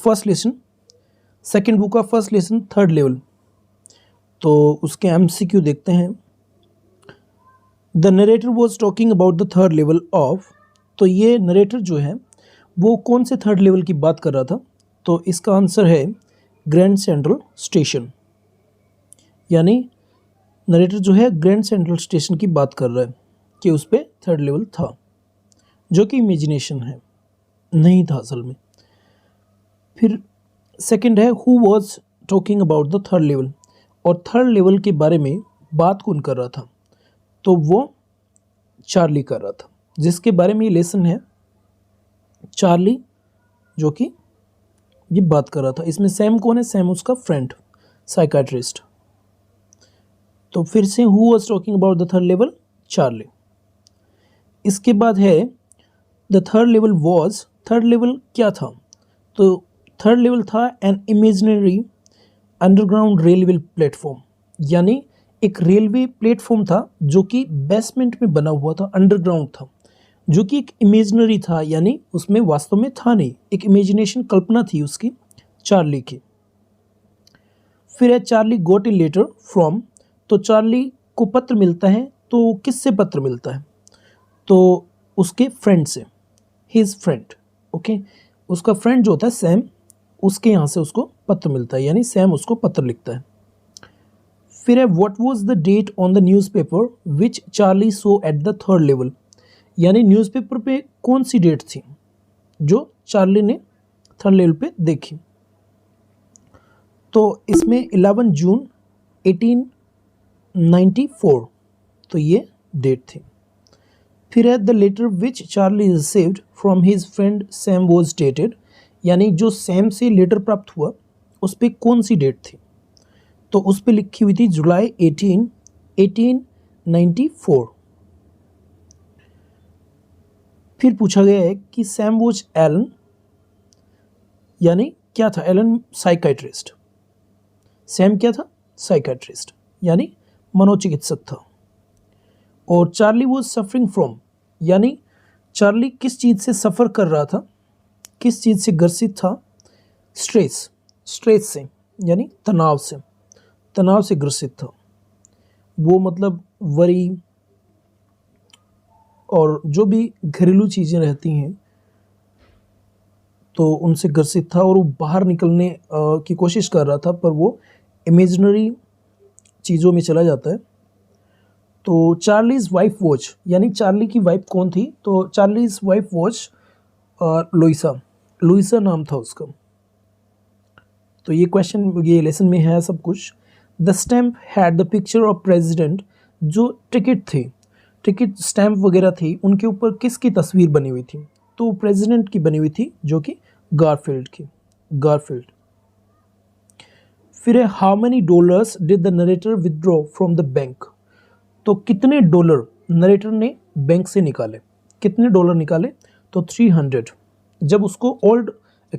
First lesson, second book का first lesson, third level. तो उसके MCQ देखते हैं। The narrator was talking about the third level of, तो ये नरेटर जो है वो कौन से थर्ड लेवल की बात कर रहा था? तो इसका आंसर है ग्रैंड सेंट्रल स्टेशन, यानी नरेटर जो है ग्रैंड सेंट्रल स्टेशन की बात कर रहा है कि उस पर थर्ड लेवल था, जो कि इमेजिनेशन है, नहीं था असल में। फिर सेकंड है who was talking about the third level, और थर्ड लेवल के बारे में बात कौन कर रहा था? तो वो चार्ली कर रहा था, जिसके बारे में ये लेसन है। चार्ली जो कि ये बात कर रहा था। इसमें सैम कौन है? सैम उसका फ्रेंड, साइकाट्रिस्ट। तो फिर से who was talking about the third level? Charlie. इसके बाद है the third level was, third level क्या था? तो थर्ड लेवल था an imaginary underground railway platform, यानी एक रेलवे प्लेटफॉर्म था जो कि बेसमेंट में बना हुआ था, अंडरग्राउंड था, जो कि एक इमेजिनरी था, यानी उसमें वास्तव में था नहीं, एक इमेजिनेशन, कल्पना थी उसकी, चार्ली की। फिर है Charlie got a letter from, तो चार्ली को पत्र मिलता है, तो किससे पत्र मिलता है? तो उसके फ्रेंड से, हिज फ्रेंड, ओके। उसका फ्रेंड जो होता है सैम, उसके यहाँ से उसको पत्र मिलता है, यानी सैम उसको पत्र लिखता है। फिर है what was the date on the newspaper which Charlie saw at the third level, यानी न्यूज़पेपर पे कौन सी डेट थी जो चार्ली ने थर्ड लेवल पे देखी? तो इसमें 11 जून 1894, तो ये डेट थी। फिर है the letter which Charlie received from his friend Sam was dated, यानी जो सैम से लेटर प्राप्त हुआ उस पर कौन सी डेट थी? तो उस पर लिखी हुई थी जुलाई 18, 1894। फिर पूछा गया है कि सैम वॉज एलन, यानी क्या था? Elon psychiatrist. सैम क्या था? साइकाइट्रिस्ट, यानी मनोचिकित्सक था। और चार्ली वॉज सफरिंग फ्रॉम, यानी चार्ली किस चीज़ से सफ़र कर रहा था, किस चीज़ से ग्रसित था? स्ट्रेस, स्ट्रेस से, यानी तनाव से, तनाव से ग्रसित था वो, मतलब वरी और जो भी घरेलू चीज़ें रहती हैं तो उनसे ग्रसित था, और वो बाहर निकलने की कोशिश कर रहा था, पर वो इमेजिनरी चीज़ों में चला जाता है। तो चार्लीज़ वाइफ वॉच, यानी चार्ली की वाइफ कौन थी? तो Charlie's wife watch Louisa, Louisa नाम था उसका। तो ये क्वेश्चन, ये लेसन में है सब कुछ। The stamp had the picture of president, जो टिकट थी, टिकट स्टैम्प वगैरह थी, उनके ऊपर किसकी तस्वीर बनी हुई थी? तो प्रेसिडेंट की बनी हुई थी, जो कि गारफील्ड की, गारफील्ड। फिर है how many dollars did the narrator withdraw from the bank, तो कितने डॉलर नरेटर ने बैंक से निकाले? कितने डॉलर निकाले? तो 300। जब उसको ओल्ड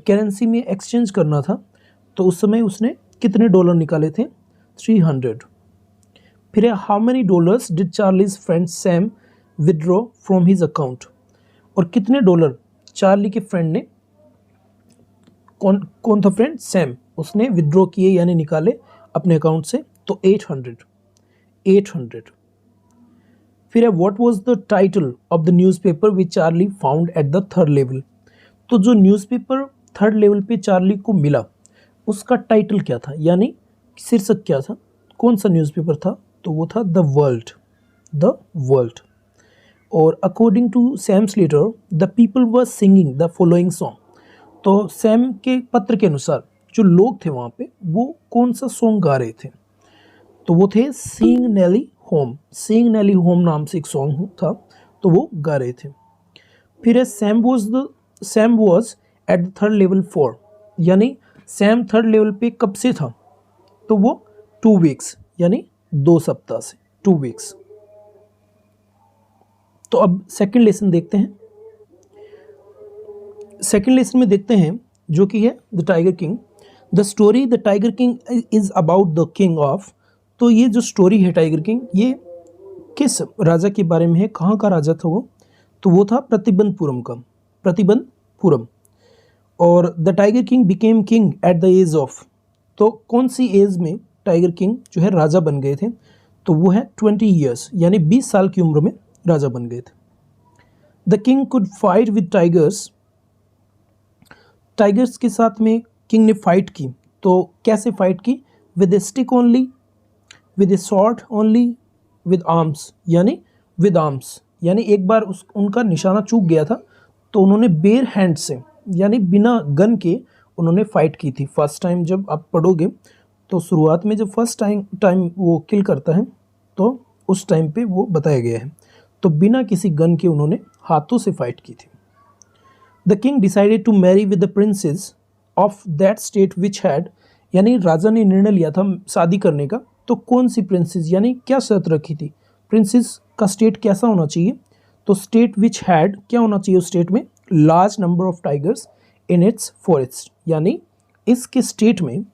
करेंसी में एक्सचेंज करना था तो उस समय उसने कितने डॉलर निकाले थे? 300। फिर है how many dollars did Charlie's friend Sam withdraw from his account, और कितने डॉलर चार्ली के फ्रेंड ने, कौन था फ्रेंड? सैम, उसने विदड्रॉ किए यानी निकाले अपने अकाउंट से, तो 800। फिर है what was the title of the newspaper which Charlie found at the third level, तो जो न्यूज़पेपर थर्ड लेवल पे चार्ली को मिला उसका टाइटल क्या था, यानी शीर्षक क्या था? कौन सा न्यूज़पेपर था? तो वो था द वर्ल्ड, द वर्ल्ड। और according to Sam's letter the people were singing the following song, तो सैम के पत्र के अनुसार जो लोग थे वहाँ पे वो कौन सा सॉन्ग गा रहे थे? तो वो थे सीइंग नेली होम, सीइंग नेली होम नाम से एक सॉन्ग था, तो वो गा रहे थे। फिर है Sam was at the third level for, यानी सैम थर्ड लेवल पे कब से था? तो वो 2 वीक्स, यानी 2 सप्ताह से, 2 वीक्स। तो अब सेकंड लेसन देखते हैं। सेकंड लेसन में देखते हैं जो कि है the tiger king. The story the tiger king is about the king of, तो ये जो स्टोरी है टाइगर किंग, ये किस राजा के बारे में है? कहाँ का राजा था वो? तो वो था प्रतिबंधपुरम का, प्रतिबंधपुरम। और the tiger king became king at the age of, तो कौन सी एज में टाइगर किंग जो है राजा बन गए थे, तो वो है 20 ईयर्स, यानी 20 साल की उम्र में राजा बन गए थे। The king could fight with tigers, tigers के साथ में किंग ने फाइट की, तो कैसे फाइट की, with A stick only, with A short only, with arms, यानी विद आर्म्स, यानी एक बार उनका निशाना चूक गया था तो उन्होंने बेयर हैंड से, यानी बिना गन के उन्होंने फाइट की थी। फर्स्ट टाइम जब आप पढ़ोगे तो शुरुआत में जब फर्स्ट टाइम वो किल करता है तो उस टाइम पे वो बताया गया है, तो बिना किसी गन के उन्होंने हाथों से फाइट की थी। The king decided to marry with the princess of that state which had, यानी राजा ने निर्णय लिया था शादी करने का, तो कौन सी प्रिंसेस, यानी क्या शर्त रखी थी, प्रिंसेस का स्टेट कैसा होना चाहिए, तो स्टेट विच हैड क्या होना चाहिए उस स्टेट में, large number of tigers in its forest, यानी इसके स्टेट में,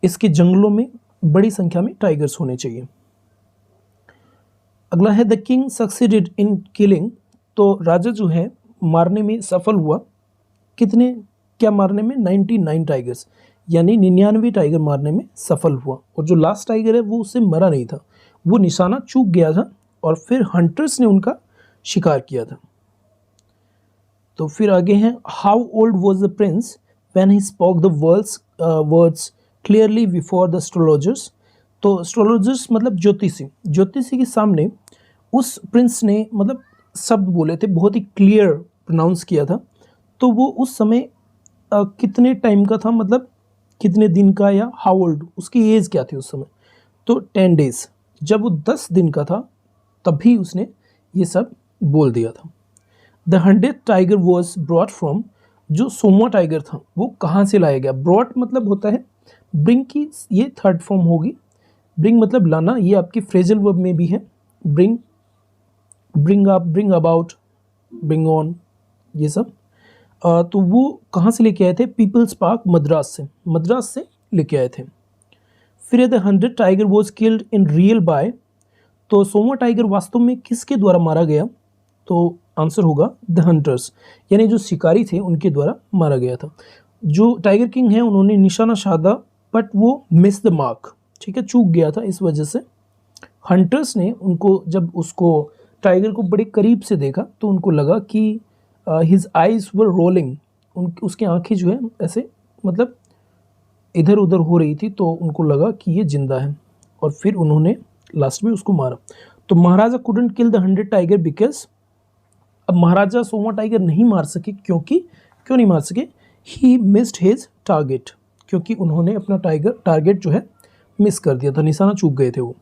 इसके जंगलों में बड़ी संख्या में टाइगर्स होने चाहिए। अगला है the king succeeded in killing, तो राजा जो है मारने में सफल हुआ, कितने, क्या मारने में, 99 टाइगर्स, यानी 99 टाइगर मारने में सफल हुआ। और जो लास्ट टाइगर है वो उससे मरा नहीं था, वो निशाना चूक गया था और फिर हंटर्स ने उनका शिकार किया था। तो फिर आगे हैं, how old was the Prince when he spoke the words clearly before the astrologers, तो एस्ट्रोलॉजर्स मतलब ज्योतिषी, ज्योतिषी के सामने उस प्रिंस ने मतलब शब्द बोले थे, बहुत ही क्लियर प्रोनाउंस किया था, तो वो उस समय कितने टाइम का था, मतलब कितने दिन का, या हाउ ओल्ड, उसकी एज क्या थी उस समय, तो 10 डेज, जब वो 10 दिन का था तभी उसने ये सब बोल दिया था। The 100th tiger was brought from, जो 100वां टाइगर था वो कहाँ से लाया गया, ब्रॉट मतलब होता है ब्रिंग की, ये थर्ड फॉर्म होगी, ब्रिंग मतलब लाना, ये आपकी फ्रेजल वर्ब में भी है, bring, bring up, bring about, bring on, ये सब। तो वो कहाँ से लेके आए थे, पीपल्स पार्क मद्रास से लेके आए थे। फिर the 100 tiger was killed in real bye, तो 100वां टाइगर वास्तव में किसके द्वारा मारा गया, तो आंसर होगा द हंटर्स, यानी जो शिकारी थे उनके द्वारा मारा गया था। जो टाइगर किंग है उन्होंने निशाना साधा बट वो मिस द मार्क, ठीक है, चूक गया था, इस वजह से हंटर्स ने उनको, जब उसको टाइगर को बड़े करीब से देखा तो उनको लगा कि हिज आइज वर रोलिंग, उसकी आंखें जो है ऐसे मतलब इधर उधर हो रही थी, तो उनको लगा कि ये जिंदा है, और फिर उन्होंने लास्ट में उसको मारा। तो Maharaja couldn't kill the 100 tiger because, अब महाराजा 100वां टाइगर नहीं मार सके, क्योंकि क्यों नहीं मार सके, ही मिस्ड हिज टारगेट, क्योंकि उन्होंने अपना टारगेट जो है मिस कर दिया था, निशाना चूक गए थे वो।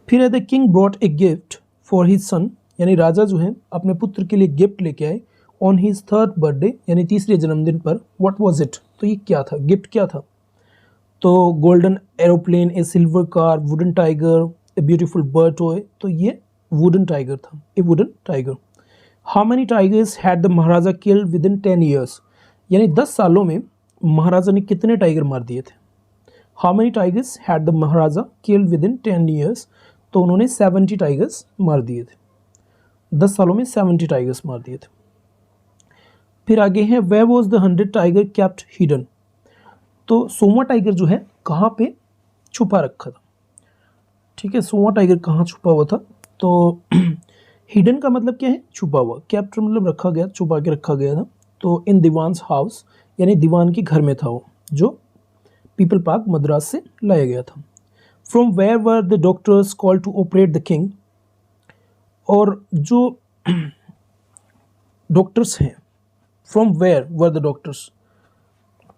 फिर the king brought a gift for his son, यानी राजा जो है अपने पुत्र के लिए गिफ्ट लेके आए, ऑन हिज 3rd बर्थडे, यानी तीसरे जन्मदिन पर। व्हाट वाज इट, तो ये क्या था, गिफ्ट क्या था, तो golden aeroplane, A silver car, wooden tiger, a beautiful bird toy, तो ये वुडन टाइगर था, ए wooden tiger. How many tigers had the Maharaja killed with in 10 years, यानी 10 सालों में महाराजा ने कितने टाइगर मार दिए थे। How many tigers had the Maharaja killed with in 10 years, तो उन्होंने 70 टाइगर्स मार दिए थे, 10 सालों में 70 टाइगर्स मार दिए थे। फिर आगे है, where was the 100 tiger kept hidden, तो 100वां टाइगर जो है कहाँ पे छुपा रखा था, ठीक है, 100वां टाइगर कहाँ छुपा हुआ था, तो हिडन का मतलब क्या है, छुपा हुआ, कैप्ट मतलब रखा गया, छुपा के रखा गया था, तो इन दीवान्स हाउस, यानी दीवान के घर में था वो, जो पीपल पार्क मद्रास से लाया गया था। From where were the doctors called to operate the king, और जो डॉक्टर्स हैं, from where were the doctors,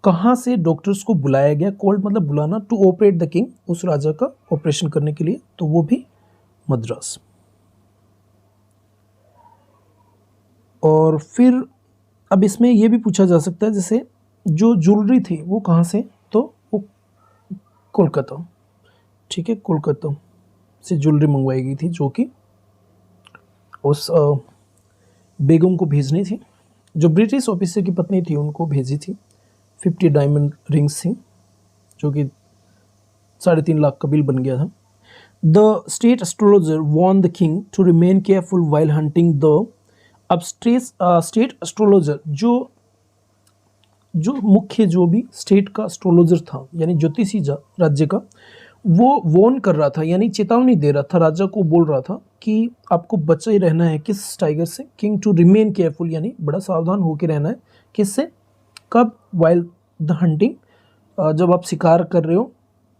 कहाँ से डॉक्टर्स को बुलाया गया, कॉल्ड मतलब बुलाना, टू ऑपरेट द किंग, उस राजा का ऑपरेशन करने के लिए, तो वो भी मद्रास। और फिर अब इसमें ये भी पूछा जा सकता है, जैसे जो ज्वेलरी थी वो कहाँ से, तो वो कोलकाता, ठीक है, कोलकाता से ज्वेलरी मंगवाई गई थी, जो कि उस बेगम को भेजनी थी, जो ब्रिटिश ऑफिसर की पत्नी थी उनको भेजी थी। 50 डायमंड रिंग्स थी, जो कि 3.5 लाख का बिल बन गया था। The state astrologer warned the king to remain careful while hunting the, अब स्टेट एस्ट्रोलॉजर जो जो मुख्य जो भी स्टेट का एस्ट्रोलॉजर था यानी ज्योतिषी राज्य का, वो वॉर्न कर रहा था यानी चेतावनी दे रहा था, राजा को बोल रहा था कि आपको बचे रहना है किस टाइगर से, किंग टू रिमेन केयरफुल यानी बड़ा सावधान होकर रहना है। किससे? कब? वाइल द हंटिंग, जब आप शिकार कर रहे हो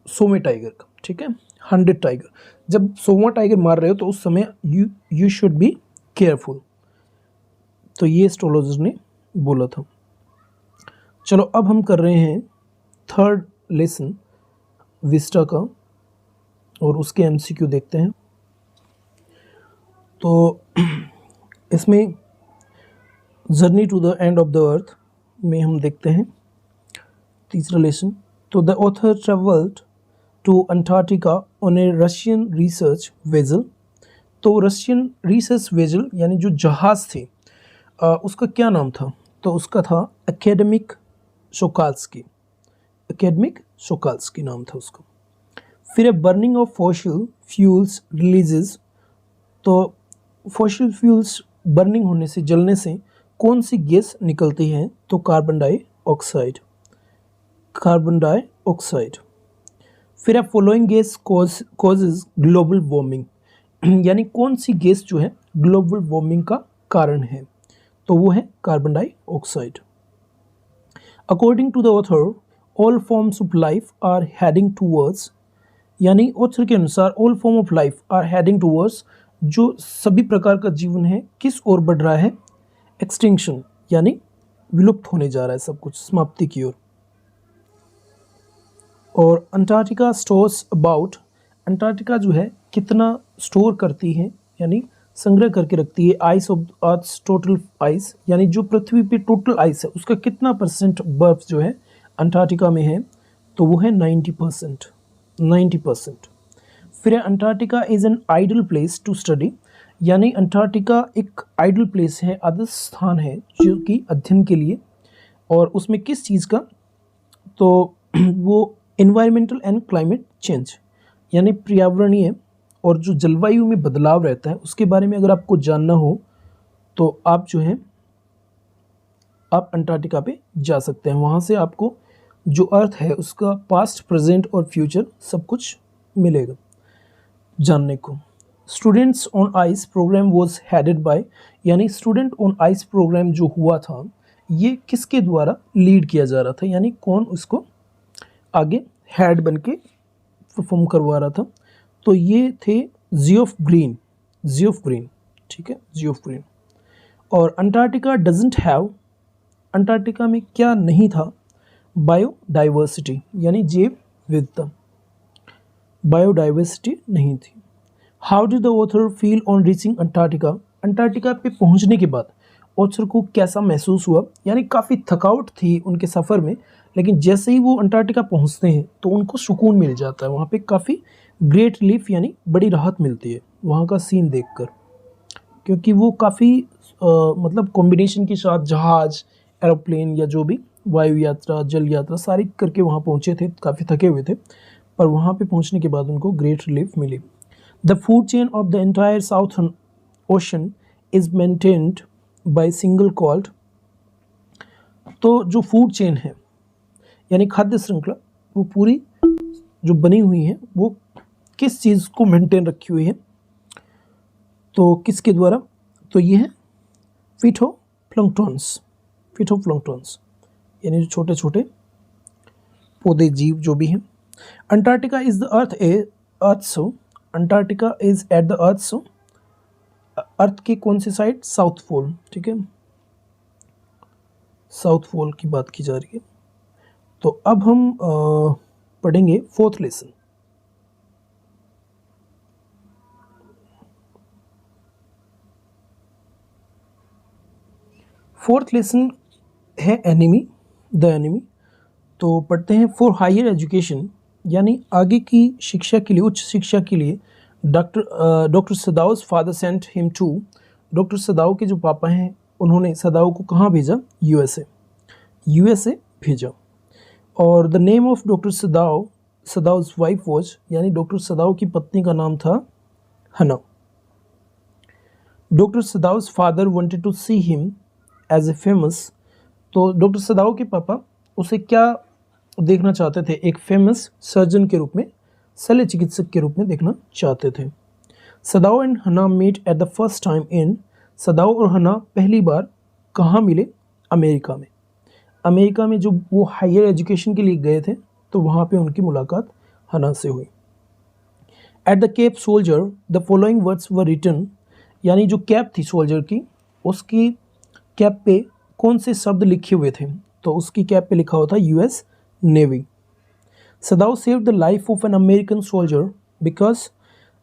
100वें टाइगर का, ठीक है, 100 टाइगर, जब 100वां टाइगर मार रहे हो तो उस समय यू शुड बी केयरफुल। तो ये एस्ट्रोलॉजर ने बोला था। चलो अब हम कर रहे हैं थर्ड लेसन विस्टा का और उसके एमसीक्यू देखते हैं। तो इसमें journey to the end of the earth में हम देखते हैं तीसरा लेसन। तो the author travelled to Antarctica on a Russian research vessel. तो रशियन रिसर्च वेजल यानी जो जहाज़ थे उसका क्या नाम था? तो उसका था एकेडमिक शोकाल्स्की, एकेडमिक शोकाल्स्की नाम था उसका। फिर burning of fossil fuels releases. तो फॉसिल फ्यूल्स बर्निंग होने से, जलने से कौन सी गैस निकलती है? तो कार्बन डाइऑक्साइड, कार्बन डाइऑक्साइड। फिर अब following gas causes global warming यानी कौन सी गैस जो है ग्लोबल वार्मिंग का कारण है? तो वो है carbon dioxide. According to the author all forms of life are heading towards, यानी ऑथर के अनुसार all form of life are heading towards, जो सभी प्रकार का जीवन है किस ओर बढ़ रहा है? एक्सटिंक्शन यानी विलुप्त होने जा रहा है, सब कुछ समाप्ति की ओर। और अंटार्कटिका स्टोर्स अबाउट, अंटार्कटिका जो है कितना स्टोर करती है यानी संग्रह करके रखती है ice of earth total ice, यानी जो पृथ्वी पे टोटल आइस है उसका कितना परसेंट बर्फ जो है अंटार्कटिका में है? तो वो है 90%, 90%। फिर Antarctica is an ideal place to study, यानी अंटार्कटिका एक आइडल प्लेस है, आदर्श स्थान है जो कि अध्ययन के लिए। और उसमें किस चीज़ का? तो वो एनवायरमेंटल एंड क्लाइमेट चेंज यानी पर्यावरणीय और जो जलवायु में बदलाव रहता है उसके बारे में अगर आपको जानना हो तो आप जो है आप अंटार्कटिका पे जा सकते हैं। वहाँ से आपको जो अर्थ है उसका पास्ट, प्रेजेंट और फ्यूचर सब कुछ मिलेगा जानने को। Students on ice program was headed by, यानी स्टूडेंट ऑन आइस प्रोग्राम जो हुआ था ये किसके द्वारा लीड किया जा रहा था, यानी कौन उसको आगे हेड बन के परफॉर्म करवा रहा था? तो ये थे जियोफ ग्रीन, जियोफ ग्रीन, ठीक है, जियोफ ग्रीन। और अंटार्कटिका डजंट हैव, अंटार्कटिका में क्या नहीं था? बायोडाइवर्सिटी यानी जैव विविधता, बायोडाइवर्सिटी नहीं थी। How did the author feel on reaching Antarctica, Antarctica पे पहुंचने के बाद ऑथर को कैसा महसूस हुआ? यानी काफ़ी थकावट थी उनके सफ़र में, लेकिन जैसे ही वो अंटार्कटिका पहुंचते हैं तो उनको सुकून मिल जाता है, वहाँ पे काफ़ी ग्रेट रिलीफ यानी बड़ी राहत मिलती है वहाँ का सीन देखकर, क्योंकि वो काफ़ी मतलब कॉम्बिनेशन के साथ जहाज़, एरोप्लेन या जो भी वायु यात्रा, जल यात्रा सारी करके वहाँ पहुँचे थे, काफ़ी थके हुए थे, पर वहाँ पे पहुँचने के बाद उनको ग्रेट रिलीफ मिली। The food chain of the entire southern ocean is maintained by single called, तो जो फूड चेन है यानी खाद्य श्रृंखला वो पूरी जो बनी हुई है वो किस चीज़ को मेंटेन रखी हुई है? तो किसके द्वारा? तो ये है फिटोप्लैंक्टन्स, फिटोप्लैंक्टन्स यानी जो छोटे छोटे पौधे जीव जो भी हैं। Antarctica is the earth a earth so, Antarctica is at the earth so, earth की कौन सी साइड? साउथ पोल, ठीक है, साउथ पोल की बात की जा रही है। तो अब हम पढ़ेंगे फोर्थ लेसन। फोर्थ लेसन है एनिमी, द एनिमी। तो पढ़ते हैं। फॉर हायर एजुकेशन यानी आगे की शिक्षा के लिए, उच्च शिक्षा के लिए doctor Sadao's father sent him to, doctor Sadao के जो पापा हैं उन्होंने सदाउ को कहाँ भेजा? यूएसए, यूएसए भेजा। और the name of doctor Sadao, Sadao's wife was, यानी डॉक्टर सदाउ की पत्नी का नाम था Hana. Doctor Sadao's father wanted to see him as a famous तो डॉक्टर सदाओ के पापा उसे क्या देखना चाहते थे, एक फेमस सर्जन के रूप में, शल्य चिकित्सक के रूप में देखना चाहते थे। Sadao and Hana meet at the first time in, Sadao और हना पहली बार कहाँ मिले, अमेरिका में। अमेरिका में जो वो हायर एजुकेशन के लिए गए थे तो वहाँ पे उनकी मुलाकात हना से हुई। At the cape soldier the following words were written, यानी जो कैप थी सोल्जर की, उसकी कैप पे कौन से शब्द लिखे हुए थे, तो उसकी कैप पे लिखा हुआ था US navy. Sadao saved the life of an American soldier because,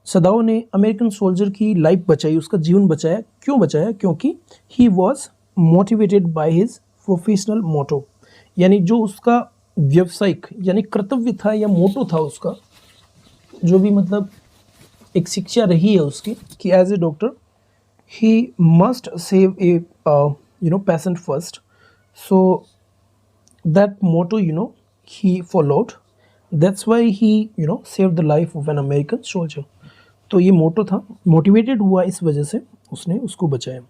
Sadao ने अमेरिकन सोल्जर की लाइफ बचाई, उसका जीवन बचाया। क्यों बचाया? क्योंकि he was motivated by his professional motto, यानी जो उसका व्यावसायिक यानी कर्तव्य था या मोटो था उसका, जो भी मतलब एक शिक्षा रही है उसकी कि as a doctor he must save a patient first, so that motto he followed, that's why he saved the life of an American soldier। तो ये मोटो था, मोटिवेटेड हुआ इस वजह से उसने उसको बचाया।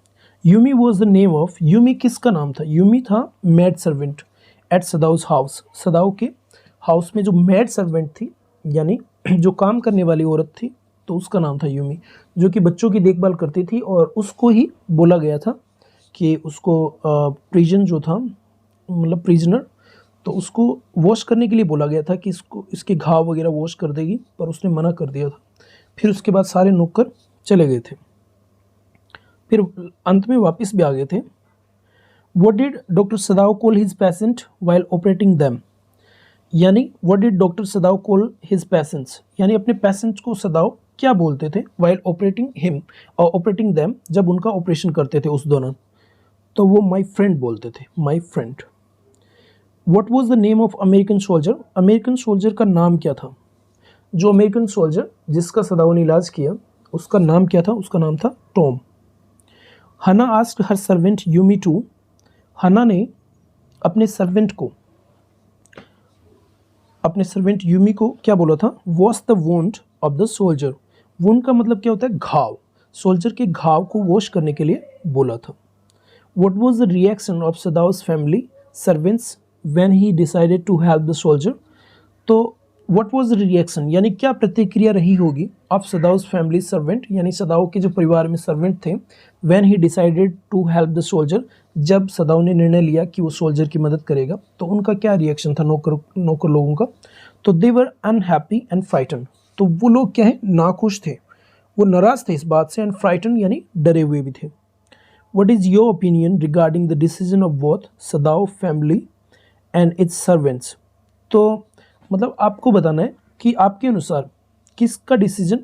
Yumi was the name of, Yumi किसका नाम था? यूमी था मैड सर्वेंट एट सदाउस हाउस, सदाउ के हाउस में जो मैड सर्वेंट थी यानी जो काम करने वाली औरत थी, तो उसका नाम था यूमी, जो कि बच्चों की देखभाल करती थी। और उसको ही बोला गया था कि उसको प्रिजन जो था मतलब प्रिजनर, तो उसको वॉश करने के लिए बोला गया था कि इसको इसके घाव वगैरह वॉश कर देगी, पर उसने मना कर दिया था। फिर उसके बाद सारे नौकर चले गए थे, फिर अंत में वापस भी आ गए थे। What did doctor Sadao call his patient while operating them, यानी what did doctor Sadao call his patients, यानी अपने पेशेंट्स को सदाओ क्या बोलते थे? वाइल ऑपरेटिंग हिम और ऑपरेटिंग दैम, जब उनका ऑपरेशन करते थे उस दौरान, तो वो माई फ्रेंड बोलते थे, my friend. What was the name of American soldier, American soldier का नाम क्या था? जो अमेरिकन सोल्जर जिसका सदाओ ने इलाज किया उसका नाम क्या था? उसका नाम था Tom. Hana asked her servant Yumi to, Hana ने अपने सर्वेंट यूमी को क्या बोला था? Wash the wound of the soldier, wound का मतलब क्या होता है? घाव, सोल्जर के घाव को वॉश करने के लिए बोला था। What was the reaction of Sadao's family servants when he decided to help the soldier, तो व्हाट वाज द रिएक्शन यानी क्या प्रतिक्रिया रही होगी ऑफ सदाउस फैमिली सर्वेंट, यानी सदाओ के जो परिवार में सर्वेंट थे, when he decided to help the soldier, जब सदाओ ने निर्णय लिया कि वो सोल्जर की मदद करेगा, तो उनका क्या रिएक्शन था नौकर लोगों का? तो दे वर अनहैप्पी एंड फ्राइटन, तो वो लोग क्या है? नाखुश थे, वो नाराज थे इस बात से, एंड फ्राइटन यानी डरे हुए भी थे। What is your opinion regarding the decision of both Sadao family and it's servants, तो मतलब आपको बताना है कि आपके अनुसार किसका डिसीजन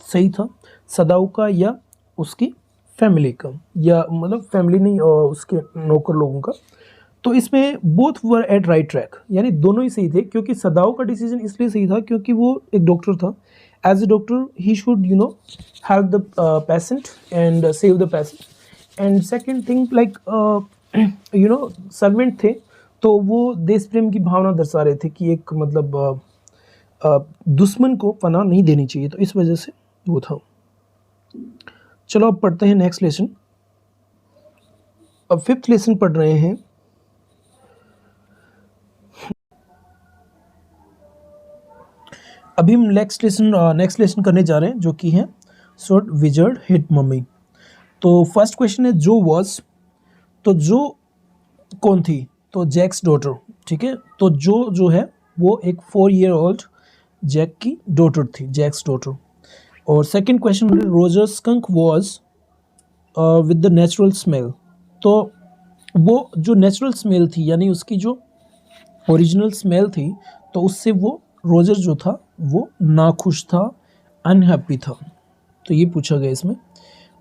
सही था, सदाओ का या उसकी फैमिली का, या मतलब फैमिली नहीं और उसके नौकर लोगों का। तो इसमें both were at right track, यानी दोनों ही सही थे, क्योंकि सदाओ का डिसीजन इसलिए सही था क्योंकि वो एक डॉक्टर था। As a doctor he should help the patient and save the patient. And second thing like servant थे, तो वो देश प्रेम की भावना दर्शा रहे थे कि एक मतलब दुश्मन को पनाह नहीं देनी चाहिए, तो इस वजह से वो था। चलो अब पढ़ते हैं नेक्स्ट लेसन। अब 5th लेसन पढ़ रहे हैं। अभी हम नेक्स्ट लेसन करने जा रहे हैं, जो कि है शॉर्ट विजर्ड हिट मम्मी। तो फर्स्ट क्वेश्चन है जो वॉज, तो जो कौन थी? तो जैक्स डॉटर, ठीक है। तो जो है वो एक 4 ईयर ओल्ड जैक की डॉटर थी, जैक्स डॉटर। और second question, Roger skunk was with the natural smell, तो वो जो नेचुरल स्मेल थी यानी उसकी जो ओरिजिनल स्मेल थी, तो उससे वो रोजर जो था वो नाखुश था, अनहैप्पी था। तो ये पूछा गया इसमें।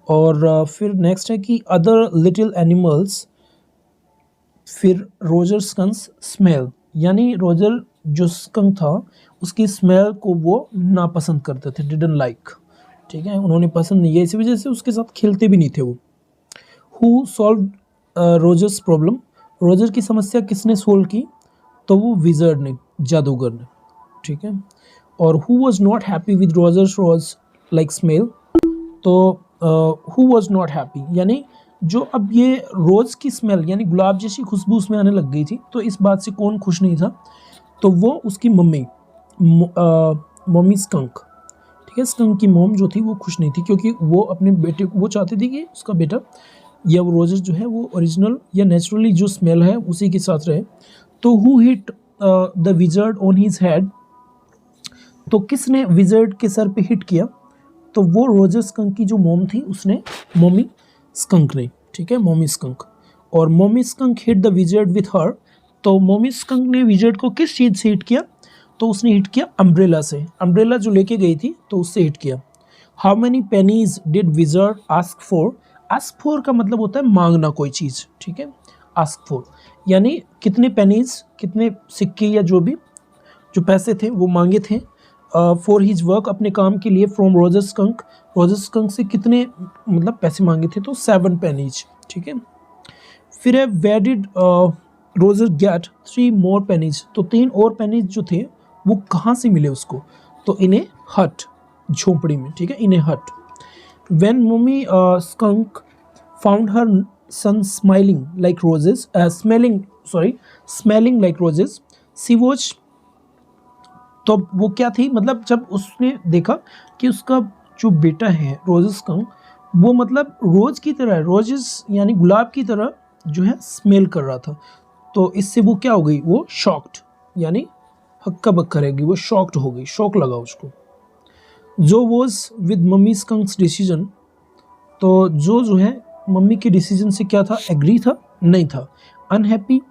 और फिर नेक्स्ट है कि अदर लिटिल एनिमल्स, फिर रोजर स्कंक्स स्मेल, यानी रोजर जो स्कंक था उसकी स्मेल को वो नापसंद करते थे, डिडंट लाइक, ठीक है, उन्होंने पसंद नहीं किया, इसी वजह से उसके साथ खेलते भी नहीं थे वो। Who solve Rogers problem, Roger की समस्या किसने सोल्व की? तो वो विजर्ड ने, जादूगर ने, ठीक है। और who was not happy with Rogers was like smell, तो हु वॉज नॉट हैप्पी यानी जो अब ये रोज़ की स्मेल यानी गुलाब जैसी खुशबू उसमें आने लग गई थी, तो इस बात से कौन खुश नहीं था? तो वो उसकी मम्मी स्कंक, ठीक है, स्कंक की मॉम जो थी वो खुश नहीं थी, क्योंकि वो अपने बेटे को वो चाहती थी कि उसका बेटा या वो रोजेस जो है वो ओरिजिनल या नेचुरली जो स्मेल है उसी के साथ रहे। तो who hit the wizard on his head, तो किसने विजर्ड के सर पे हिट किया? तो वो रोजर स्कंक की जो मॉम थी उसने, मम्मी स्कंक ने, ठीक है, मम्मी स्कंक। और mummy skunk hit the wizard with her, तो मम्मी स्कंक ने विजर्ड को किस चीज़ से हिट किया? तो उसने हिट किया अम्ब्रेला से, अम्ब्रेला जो लेके गई थी तो उससे हिट किया। How many pennies did wizard ask for? Ask for का मतलब होता है मांगना कोई चीज़, ठीक है, आस्क फॉर यानी कितने पेनीज, कितने सिक्के या जो भी जो पैसे थे वो मांगे थे फॉर हिज वर्क, अपने काम के लिए, from Roger skunk, Roger skunk से कितने मतलब पैसे मांगे थे? तो 7 पेनीज, ठीक है। फिर है where did Roger get 3 more pennies, तो 3 और पेनीज जो थे वो कहाँ से मिले उसको? तो इन ए हट, झोपड़ी में, ठीक है, in a hut. When mummy skunk found her son smiling like roses, smelling like roses, she was, तो वो क्या थी, मतलब जब उसने देखा कि उसका जो बेटा है रोजेस स्कंक वो मतलब रोज की तरह, रोजेस यानी गुलाब की तरह जो है स्मेल कर रहा था, तो इससे वो क्या हो गई? वो शॉक्ड यानी हक्का बक्का रह गई, वो शॉक्ड हो गई, शॉक लगा उसको। जो वॉज विद मम्मी स्कंक्स डिसीजन, तो जो है मम्मी के डिसीजन से क्या था? एग्री था? नहीं था। अनहैप्पी,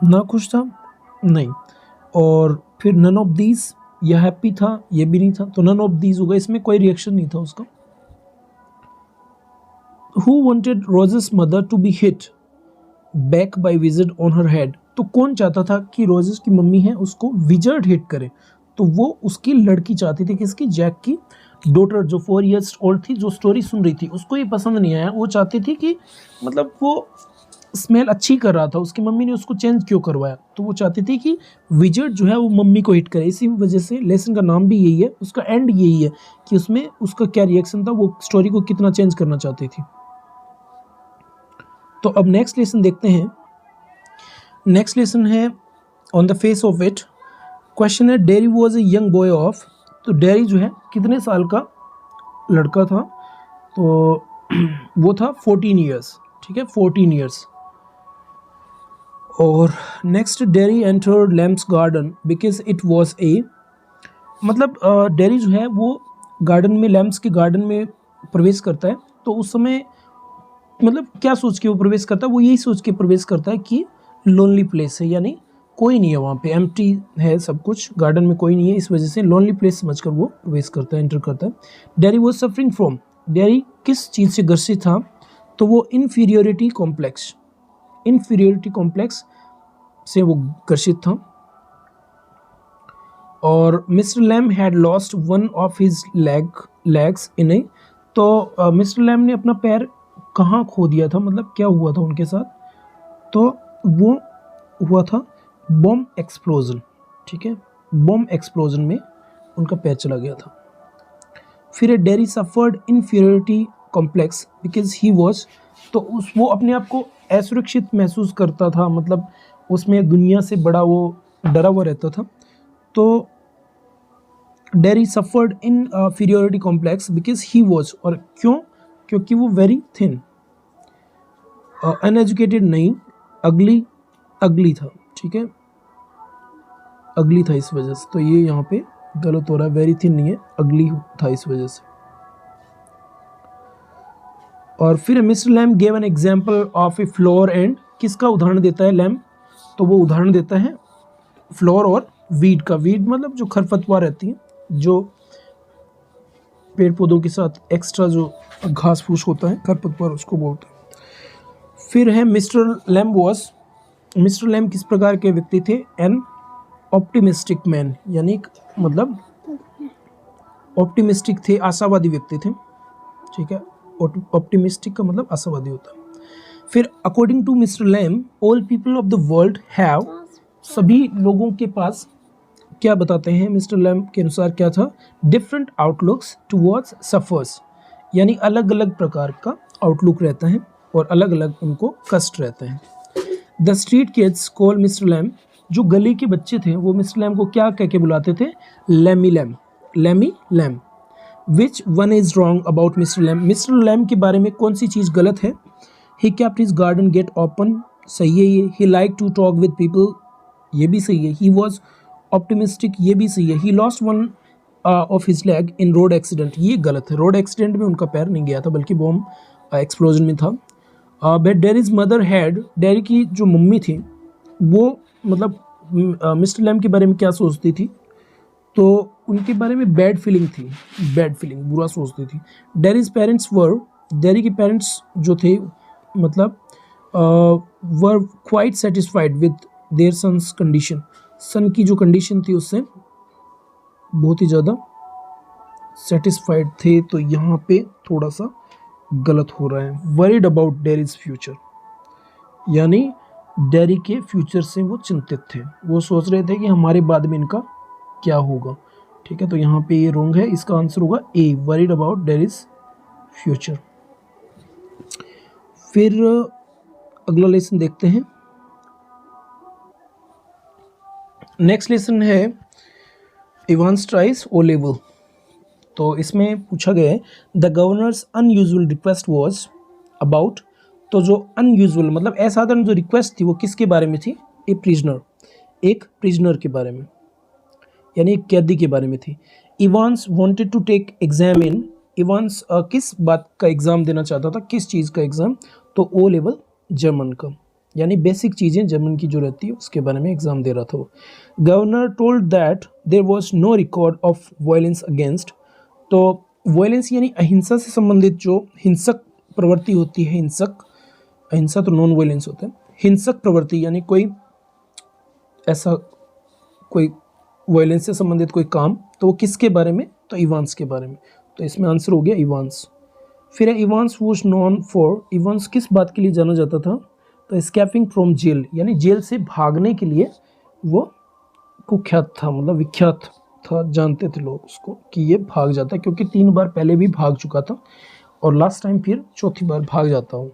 ना खुश था? नहीं। और फिर नन ऑफ दीज, या हैप्पी था? ये भी नहीं था, तो नन ऑफ दीज होगा, इसमें कोई रिएक्शन नहीं था उसका। Who wanted Roger's mother to be hit back by wizard on her head, तो कौन चाहता था कि रोजेस की मम्मी है उसको विजर्ड हिट करे? तो वो उसकी लड़की चाहती थी, किसकी? जैक की डॉटर जो 4 इयर्स ओल्ड थी, जो स्टोरी सुन रही थी, उसको ये पसंद नहीं आया। वो चाहती थी कि मतलब वो स्मेल अच्छी कर रहा था, उसकी मम्मी ने उसको चेंज क्यों करवाया? तो वो चाहती थी कि विजर्ड जो है वो मम्मी को हिट करे। इसी वजह से लेसन का नाम भी यही है, उसका एंड यही है कि उसमें उसका क्या रिएक्शन था, वो स्टोरी को कितना चेंज करना चाहती थी। तो अब नेक्स्ट लेसन देखते हैं। नेक्स्ट लेसन है on the face of it. Question है Derry was a young boy of, तो डेरी जो है कितने साल का लड़का था? तो वो था 14 ईयर्स, ठीक है, 14 ईयर्स। और next, Derry entered Lamb's garden because it was a, मतलब डेरी जो है वो गार्डन में, लैम्स के गार्डन में प्रवेश करता है। तो उस समय मतलब क्या सोच के वो प्रवेश करता है? वो यही सोच के प्रवेश करता है कि लोनली प्लेस है, यानी कोई नहीं है वहाँ पे, एम्प्टी है सब कुछ, गार्डन में कोई नहीं है, इस वजह से लोनली प्लेस समझकर वो प्रवेश करता है, एंटर करता है। Derry was suffering from, dairy किस चीज़ से ग्रसित था? तो वो इन्फीरियोरिटी कॉम्प्लेक्स से वो ग्रसित था। और mister Lamb had lost one of his legs in a, तो मिस्टर लैम ने अपना पैर कहाँ खो दिया था, मतलब क्या हुआ था उनके साथ? तो वो हुआ था बॉम्ब एक्सप्लोजन, ठीक है, बॉम्ब एक्सप्लोजन में उनका पैर चला गया था। फिर dairy suffered inferiority complex because he was, तो वो अपने आप को असुरक्षित महसूस करता था, मतलब उसमें दुनिया से बड़ा वो डरा हुआ रहता था। तो dairy suffered inferiority complex because he was, और क्यों? क्योंकि वो वेरी थिन, अनएजुकेटेड नहीं, अगली था, ठीक है, अगली था इस वजह से। तो ये यहाँ पे गलत हो रहा है, वेरी थिन नहीं है, अगली था इस वजह से। और फिर mister Lamb gave an example of a flower and, किसका उदाहरण देता है लैम? तो वो उदाहरण देता है फ्लोर और वीड का। वीड मतलब जो खरपतवार रहती है, जो पेड़ पौधों के साथ एक्स्ट्रा जो घास फूस होता है, खरपतवार उसको बोलते हैं। फिर है मिस्टर लैम किस प्रकार के व्यक्ति थे? एन ऑप्टिमिस्टिक मैन, यानी मतलब ऑप्टिमिस्टिक थे, आशावादी व्यक्ति थे, ठीक है, ऑप्टिमिस्टिक का मतलब आशावादी होता है। फिर according to mister Lamb all people of the world have, सभी लोगों के पास क्या बताते हैं मिस्टर लैम के अनुसार क्या था? डिफरेंट आउटलुक्स टुवर्ड्स सफर्स, यानी अलग अलग प्रकार का आउटलुक रहता है और अलग अलग उनको कष्ट रहते हैं। The street kids call mister Lamb, जो गली के बच्चे थे वो मिस्टर लैम को क्या कह के बुलाते थे? Lamey Lamb, Lamey Lamb. Which one is wrong about mister Lamb, mister Lamb के बारे में कौन सी चीज़ गलत है? He kept his garden gate open, सही है ये। He like to talk with people, ये भी सही है। ही वॉज ऑप्टिमिस्टिक, ये भी सही है। He lost one of his leg in road accident, ये गलत है। रोड एक्सीडेंट में उनका पैर नहीं गया था बल्कि बॉम्ब एक्सप्लोजन में था। But dairies mother had, dairy की जो मम्मी थी वो मतलब मिस्टर लैम के बारे में क्या सोचती थी? तो उनके बारे में बैड फीलिंग थी, बैड फीलिंग, बुरा सोचती थी। डेरीज पेरेंट्स वर, डेरी के पेरेंट्स जो थे मतलब were quite satisfied with their son's condition, son की जो कंडीशन थी उससे बहुत ही ज़्यादा सेटिस्फाइड थे। तो यहाँ पे थोड़ा सा गलत हो रहा है। वरीड अबाउट डेरीज फ्यूचर, यानी डेरी के फ्यूचर से वो चिंतित थे, वो सोच रहे थे कि हमारे बाद में इनका क्या होगा। ठीक है, तो यहाँ पे ये रॉन्ग है, इसका आंसर होगा ए, वरीड अबाउट डेरीज फ्यूचर। फिर अगला लेसन देखते हैं। नेक्स्ट लेसन है इवांस ट्राइज ओ लेवल। तो इसमें पूछा गया है the governors unusual request was about, तो जो अनयूजुअल मतलब असाधारण जो रिक्वेस्ट थी वो किसके बारे में थी? ए प्रिजनर, एक प्रिजनर के बारे में, यानी एक कैदी के बारे में थी। Evans wanted to take exam in, Evans किस बात का एग्ज़ाम देना चाहता था, किस चीज़ का एग्ज़ाम? तो ओ लेवल जर्मन का, यानी बेसिक चीज़ें जर्मन की जो रहती है उसके बारे में एग्ज़ाम दे रहा था वो। Governor told that there was no record of violence against, तो वायलेंस यानी अहिंसा से संबंधित जो हिंसक प्रवृत्ति होती है, हिंसक, अहिंसा तो नॉन वायलेंस होता है, हिंसक प्रवृत्ति यानी कोई ऐसा कोई वायलेंस से संबंधित कोई काम, तो वो किसके बारे में? तो इवांस के बारे में। तो इसमें आंसर हो गया इवांस। फिर है Evans was non for, Evans किस बात के लिए जाना जाता था? तो एस्केपिंग फ्रॉम जेल, यानी जेल से भागने के लिए वो कुख्यात था, मतलब विख्यात था, जानते थे लोग उसको कि ये भाग जाता है, क्योंकि 3 बार पहले भी भाग चुका था और लास्ट टाइम फिर चौथी बार भाग जाता हूँ।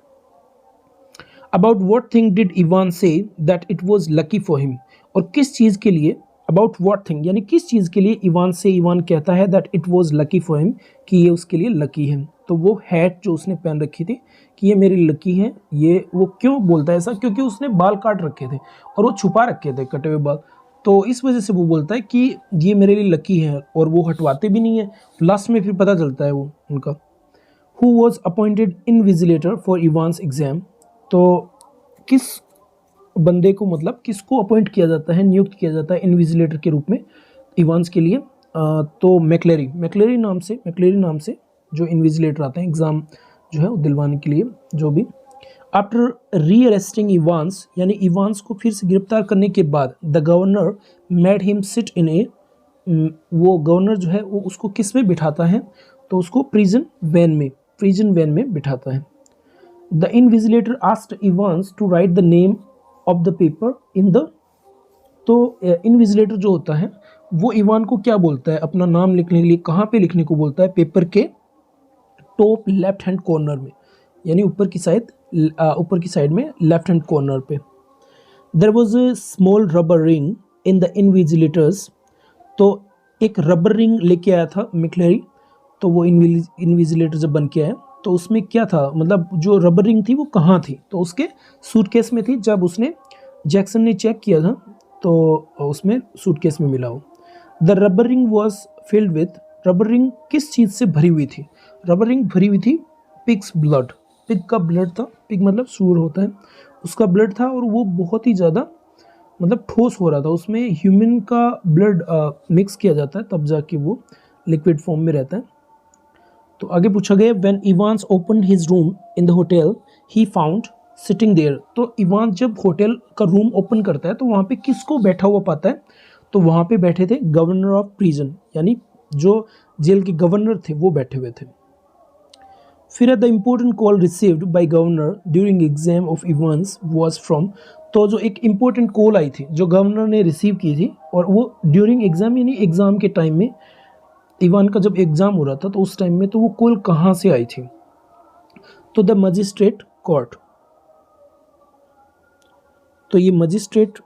About what thing did Ivan say that it was lucky for him, और किस चीज़ के लिए? अबाउट वॉट थिंग यानी किस चीज़ के लिए इवान से इवान कहता है that it was lucky for him, कि ये उसके लिए लकी है। तो वो हैट जो उसने पहन रखी थी कि ये मेरी लकी है, ये वो क्यों बोलता है ऐसा? क्योंकि उसने बाल काट रखे थे और वो छुपा रखे थे कटे हुए बाल, तो इस वजह से वो बोलता है कि ये मेरे लिए लकी है, और वो हटवाते भी नहीं है। लास्ट में फिर पता चलता है वो उनका। Who was appointed invigilator for Evans exam, तो किस बंदे को मतलब किसको अपॉइंट किया जाता है, नियुक्त किया जाता है इनविजिलेटर के रूप में इवान्स के लिए? तो मैक्लेरी नाम से जो इनविजिलेटर आते हैं एग्ज़ाम जो है वो दिलवाने के लिए, जो भी। आफ्टर री अरेस्टिंग इवान्स, यानी इवान्स को फिर से गिरफ्तार करने के बाद the governor made him sit in a, वो गवर्नर जो है वो उसको किस में बिठाता है? तो उसको प्रिजन वैन में बिठाता है। The invigilator asked Evans to write the name of the paper in the, तो इनविजिलेटर जो होता है वो इवान को क्या बोलता है? अपना नाम लिखने के लिए कहाँ पे लिखने को बोलता है? पेपर के टॉप लेफ्ट हैंड कॉर्नर में, यानी ऊपर की साइड में लेफ्ट हैंड कॉर्नर पे। There was a small rubber ring in the invigilator's, तो एक रबर रिंग लेके आया था मैक्लेरी, तो वो इनविजिलेटर जब बन के आया तो उसमें क्या था, मतलब जो रबर रिंग थी वो कहाँ थी? तो उसके सूटकेस में थी। जब उसने जैक्सन ने चेक किया था तो उसमें सूटकेस में मिला हो। The rubber ring was filled with, rubber ring किस चीज़ से भरी हुई थी? रबर रिंग भरी हुई थी पिग्स ब्लड, पिग का ब्लड था, पिग मतलब सूअर होता है, उसका ब्लड था, और वो बहुत ही ज़्यादा मतलब ठोस हो रहा था। उसमें ह्यूमन का ब्लड मिक्स किया जाता है तब जाके वो लिक्विड फॉर्म में रहता है। तो आगे पूछा गया when Evans opened his room in the hotel he found sitting there, तो इवान जब होटल का रूम ओपन करता है तो वहाँ पे किसको बैठा हुआ पाता है? तो वहाँ पे बैठे थे गवर्नर ऑफ प्रिजन, यानी जो जेल के गवर्नर थे वो बैठे हुए थे। फिर the important call received by governor during exam of Evans was from, तो जो एक इम्पोर्टेंट कॉल आई थी जो गवर्नर ने रिसीव की थी, और वो ड्यूरिंग एग्जाम यानी एग्जाम के टाइम में, इवान का जब एग्ज़ाम हो रहा था तो उस टाइम में, तो वो कॉल कहाँ से आई थी? तो द मजिस्ट्रेट कोर्ट, तो ये मजिस्ट्रेट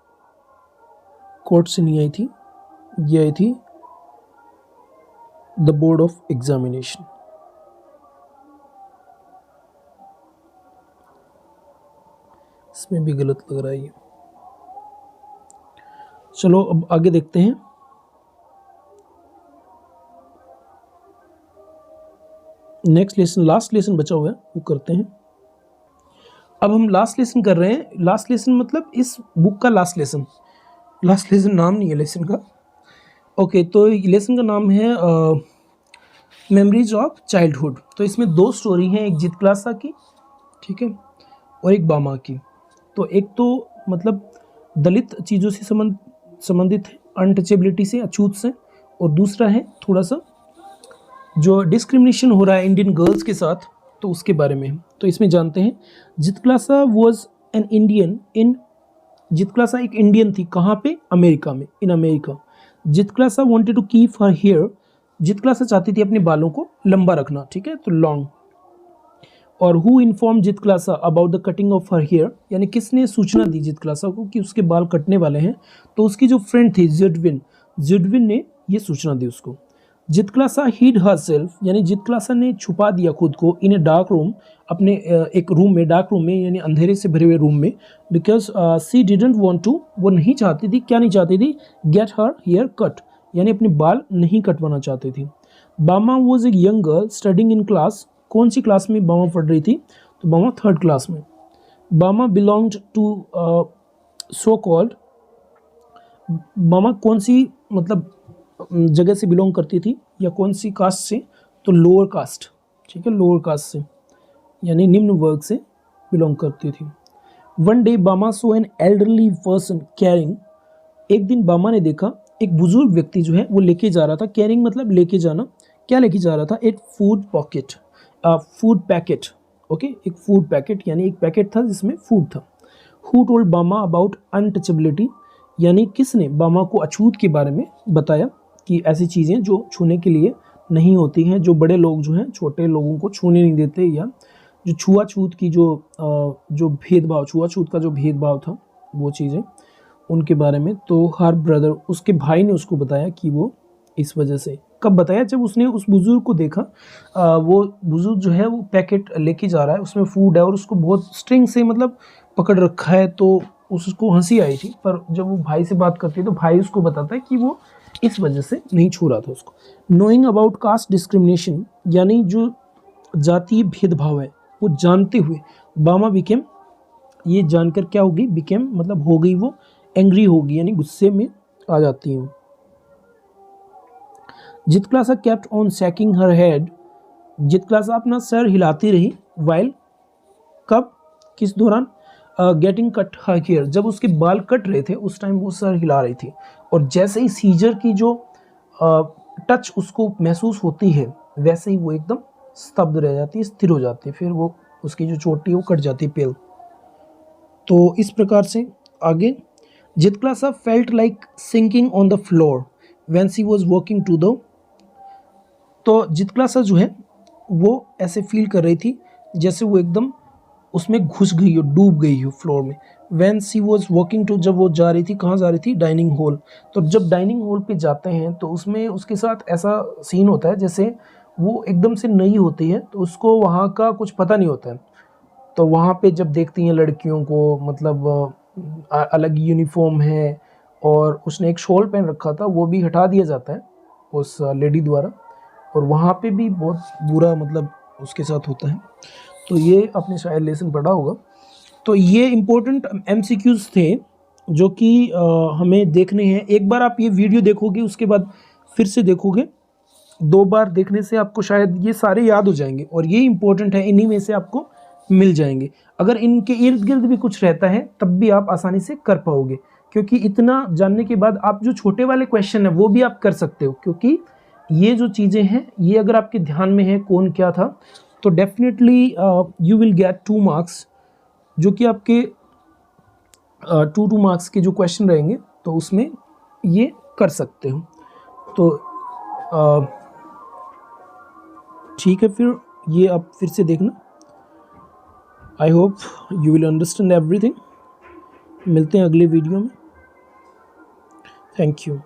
कोर्ट से नहीं आई थी, ये आई थी द बोर्ड ऑफ एग्जामिनेशन। इसमें भी गलत लग रहा है ये। चलो अब आगे देखते हैं। नेक्स्ट लेसन, लास्ट लेसन बचा हुआ है, वो करते हैं। अब हम लास्ट लेसन कर रहे हैं। लास्ट लेसन मतलब इस बुक का लास्ट लेसन। लास्ट लेसन नाम नहीं है लेसन का। ओके, तो लेसन का नाम है मेमोरीज ऑफ चाइल्डहुड। तो इसमें 2 स्टोरी हैं, एक जितक्लासा की, ठीक है, और एक बामा की। तो एक तो मतलब दलित चीज़ों से संबंधित है, अनटचेबिलिटी से, अछूत से, और दूसरा है थोड़ा सा जो डिस्क्रिमिनेशन हो रहा है इंडियन गर्ल्स के साथ, तो उसके बारे में। तो इसमें जानते हैं। Zitkala Sa was an Indian in, Zitkala Sa एक इंडियन थी, कहाँ पे? अमेरिका में, in America. Zitkala Sa wanted to keep her hair, Zitkala Sa चाहती थी अपने बालों को लंबा रखना, ठीक है, तो लॉन्ग। और who inform Zitkala Sa about the cutting of her hair, यानी किसने सूचना दी जितक्लासा को कि उसके बाल कटने वाले हैं? तो उसकी जो फ्रेंड थी जिडविन, जिडविन ने ये सूचना दी उसको। जितक्लासा हिड हरसेल्फ, यानी जितक्लासा ने छुपा दिया खुद को इन ए डार्क रूम, अपने एक रूम में, डार्क रूम में यानी अंधेरे से भरे हुए रूम में, because she didn't want to, वो नहीं चाहती थी, क्या नहीं चाहती थी? गेट हर हेयर कट, यानी अपने बाल नहीं कटवाना चाहती थी। बामा was a young girl studying in class, कौन सी क्लास में बामा पढ़ रही थी? तो बामा 3rd क्लास में। बामा बिलोंग्ड टू सो कॉल्ड, बामा कौन सी मतलब जगह से बिलोंग करती थी या कौन सी कास्ट से? तो लोअर कास्ट, ठीक है, लोअर कास्ट से, यानी निम्न वर्ग से बिलोंग करती थी। वन डे बामा सो एन एल्डरली पर्सन कैरिंग, एक दिन बामा ने देखा एक बुजुर्ग व्यक्ति जो है वो लेके जा रहा था, कैरिंग मतलब लेके जाना, क्या लेके जा रहा था? एक food pocket, food packet, okay, एक फूड पैकेट, यानी एक पैकेट था जिसमें फूड था। हु टोल्ड बामा अबाउट अनटचेबिलिटी, यानी किसने बामा को अछूत के बारे में बताया कि ऐसी चीज़ें जो छूने के लिए नहीं होती हैं, जो बड़े लोग जो हैं छोटे लोगों को छूने नहीं देते, या जो छुआछूत की जो भेदभाव, छुआछूत का जो भेदभाव था, वो चीज़ें, उनके बारे में। तो हर ब्रदर, उसके भाई ने उसको बताया कि वो इस वजह से, कब बताया? जब उसने उस बुजुर्ग को देखा, वो बुजुर्ग जो है वो पैकेट लेके जा रहा है, उसमें फूड है और उसको बहुत स्ट्रिंग से मतलब पकड़ रखा है, तो उसको हंसी आई थी। पर जब वो भाई से बात करती है तो भाई उसको बताता है कि वो इस वजह से नहीं छू रहा था उसको। नोइंग अबाउट कास्ट डिस्क्रिमिनेशन, यानी जो जातीय भेदभाव है वो जानते हुए बामा बिकेम, ये जानकर क्या होगी? बिकेम मतलब हो गई वो एंग्री होगी, यानी गुस्से में आ जाती है। जितक्लासा केप्ट ऑन शैकिंग हर हेड, जितक्लासा अपना सर हिलाती रही, वाइल, कब, किस दौरान? गेटिंग कट हर हेयर, जब उसके बाल कट रहे थे उस टाइम वो सर हिला रही थी। और जैसे ही सीजर की जो टच उसको महसूस होती है, वैसे ही वो एकदम स्तब्ध रह जाती है, स्थिर हो जाती है, फिर वो उसकी जो चोटी है वो कट जाती है, पेल। तो इस प्रकार से आगे, Zitkala Sa felt like sinking on the floor when she was walking to the, तो जितक्लासा जो है वो ऐसे फील कर रही थी जैसे वो एकदम उसमें घुस गई हो, डूब गई हो फ्लोर में। When she was walking to, जब वो जा रही थी, कहाँ जा रही थी? Dining hall. तो जब डाइनिंग हॉल पे जाते हैं तो उसमें उसके साथ ऐसा सीन होता है जैसे वो एकदम से नई होती है, तो उसको वहाँ का कुछ पता नहीं होता है। तो वहाँ पे जब देखती हैं लड़कियों को, मतलब अलग यूनिफॉर्म है और उसने एक शॉल पहन रखा था, वो भी हटा दिया जाता है उस लेडी द्वारा, और वहाँ पे भी बहुत बुरा मतलब उसके साथ होता है। तो ये आपने शायद लेसन पढ़ा होगा। तो ये इम्पोर्टेंट MCQs थे जो कि हमें देखने हैं। एक बार आप ये वीडियो देखोगे, उसके बाद फिर से देखोगे, 2 बार देखने से आपको शायद ये सारे याद हो जाएंगे, और ये इम्पोर्टेंट है, इन्हीं में से आपको मिल जाएंगे। अगर इनके इर्द गिर्द भी कुछ रहता है तब भी आप आसानी से कर पाओगे, क्योंकि इतना जानने के बाद आप जो छोटे वाले क्वेश्चन है वो भी आप कर सकते हो, क्योंकि ये जो चीज़ें हैं ये अगर आपके ध्यान में है कौन क्या था, तो definitely you will get 2 marks, जो कि आपके 2 मार्क्स के जो क्वेश्चन रहेंगे तो उसमें ये कर सकते हो। तो ठीक है, फिर ये आप फिर से देखना। I hope you will understand everything. मिलते हैं अगले वीडियो में। Thank you.